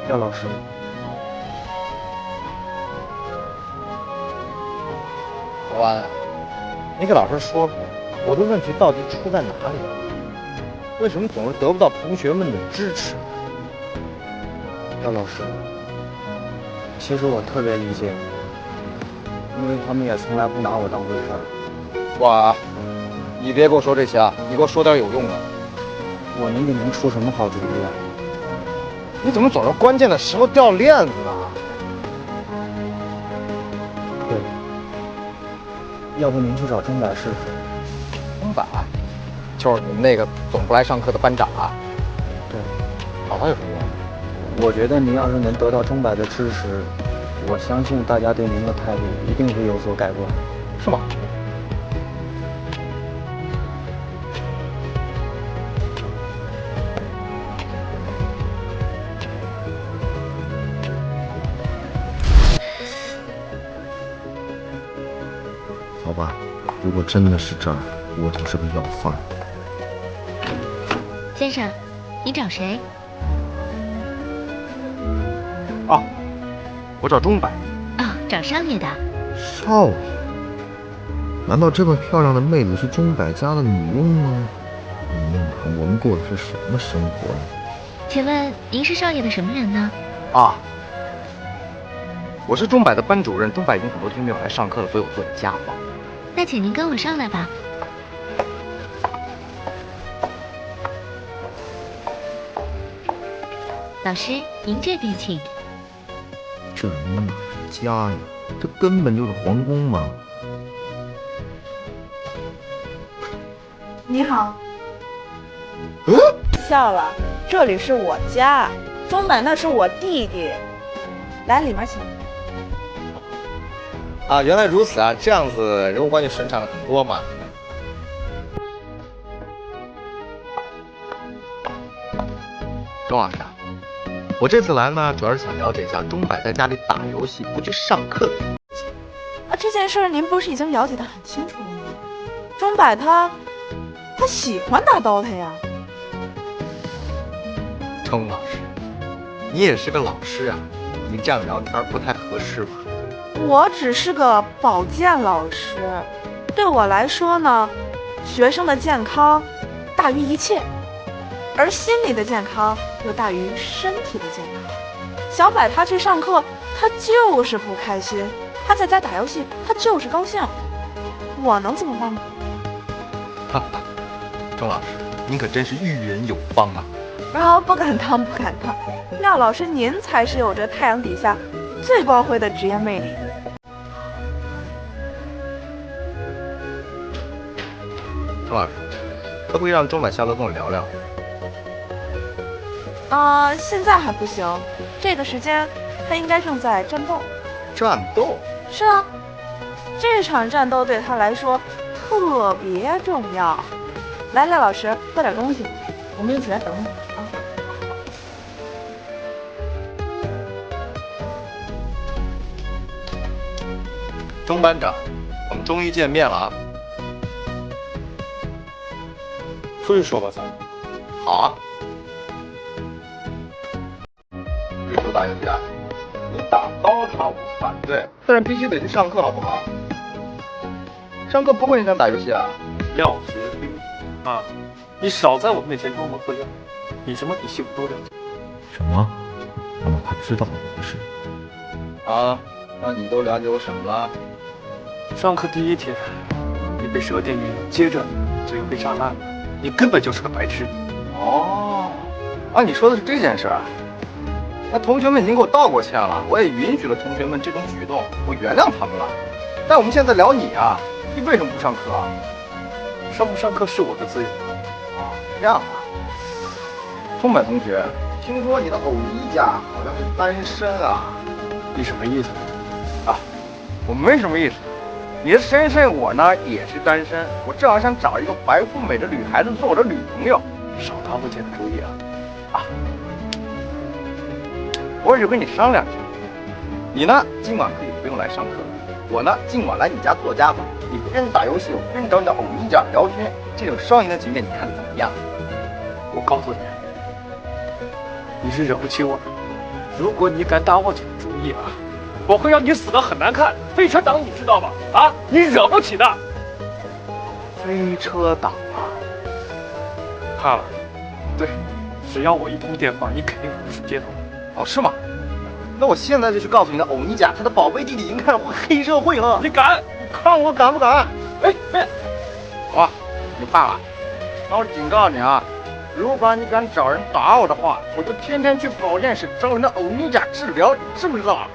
廖老师，老安，你给老师说说，我的问题到底出在哪里？为什么总是得不到同学们的支持？廖老师，其实我特别理解，因为他们也从来不拿我当回事儿。哇，你别给我说这些啊，你给我说点有用的。我能给您出什么好主意啊？你怎么总是关键的时候掉链子呢？对，要不您去找钟柏试试。钟柏，就是你们那个总不来上课的班长啊？对，找他有什么用？我觉得您要是能得到钟柏的支持，我相信大家对您的态度一定会有所改观。是吗？好吧，如果真的是这儿，我就是个要犯。先生，你找谁？啊，我找钟柏。哦，找少爷的。少爷？难道这么漂亮的妹子是钟柏家的女佣吗？我们过的是什么生活呀？请问您是少爷的什么人呢？啊，我是钟柏的班主任。钟柏已经很多天没有来上课了，所以我做点家访。那请您跟我上来吧。老师，您这边请。这哪是家呀？这根本就是皇宫嘛！你好。笑了，这里是我家，钟柏那是我弟弟。来，里面请。啊，原来如此啊，这样子人物关系顺畅了很多嘛。钟老师啊，我这次来呢，主要是想了解一下钟柏在家里打游戏不去上课的事情。这件事您不是已经了解得很清楚了吗？钟柏他喜欢打 DOTA 呀。钟老师，你也是个老师啊，你这样聊天不太合适吧？我只是个保健老师，对我来说呢，学生的健康大于一切，而心理的健康又大于身体的健康。小柏他去上课，他就是不开心；他在家打游戏，他就是高兴。我能怎么办呢？哈哈，钟老师，您可真是育人有方啊！不敢当，不敢当。廖老师，您才是有着太阳底下最光辉的职业魅力。钟老师，可不可以让钟柏下楼跟我聊聊？现在还不行，这个时间他应该正在战斗。战斗？是啊，这场战斗对他来说特别重要。来，廖老师，喝点东西，我们一起来等你啊。钟班长，我们终于见面了啊！出去说吧，咱。好啊。日头打游戏啊？你打刀塔我不反对，但是必须得去上课，好不好？上课不会影响打游戏啊？廖学兵啊，你少在我面前装模作样，你什么底细我都了解。什么？我哪怕知道我的事？啊，那你都了解我什么了？上课第一天，你被蛇电晕，接着就又被炸烂了，你根本就是个白痴。哦，啊，你说的是这件事啊？那同学们已经给我道过歉了，我也允许了同学们这种举动，我原谅他们了。但我们现在聊你啊，你为什么不上课啊？上不上课是我的自由。啊，这样啊。钟柏同学，听说你的偶一家好像是单身啊？你什么意思？啊，我没什么意思。你的先生我呢也是单身，我正好想找一个白富美的女孩子做我的女朋友。少拿我姐的主意啊！啊，我只跟你商量一下，你呢今晚可以不用来上课了，我呢今晚来你家做家访，你不跟人打游戏，我跟人找你的偶一家聊天，这种双赢的局面你看怎么样？我告诉你，你是惹不起我的。如果你敢打我这个主意啊，我会让你死得很难看。飞车党你知道吧？啊，你惹不起的。飞车党啊？怕了？对，只要我一通电话，你肯定无处接头。哦，是吗？那我现在就去告诉你的欧尼甲，他的宝贝弟弟已经开始黑社会了。你敢？你看我敢不敢？哎，哇，你怕了？那我警告你啊，如果你敢找人打我的话，我就天天去保健室找你的欧尼甲治疗，知不知道？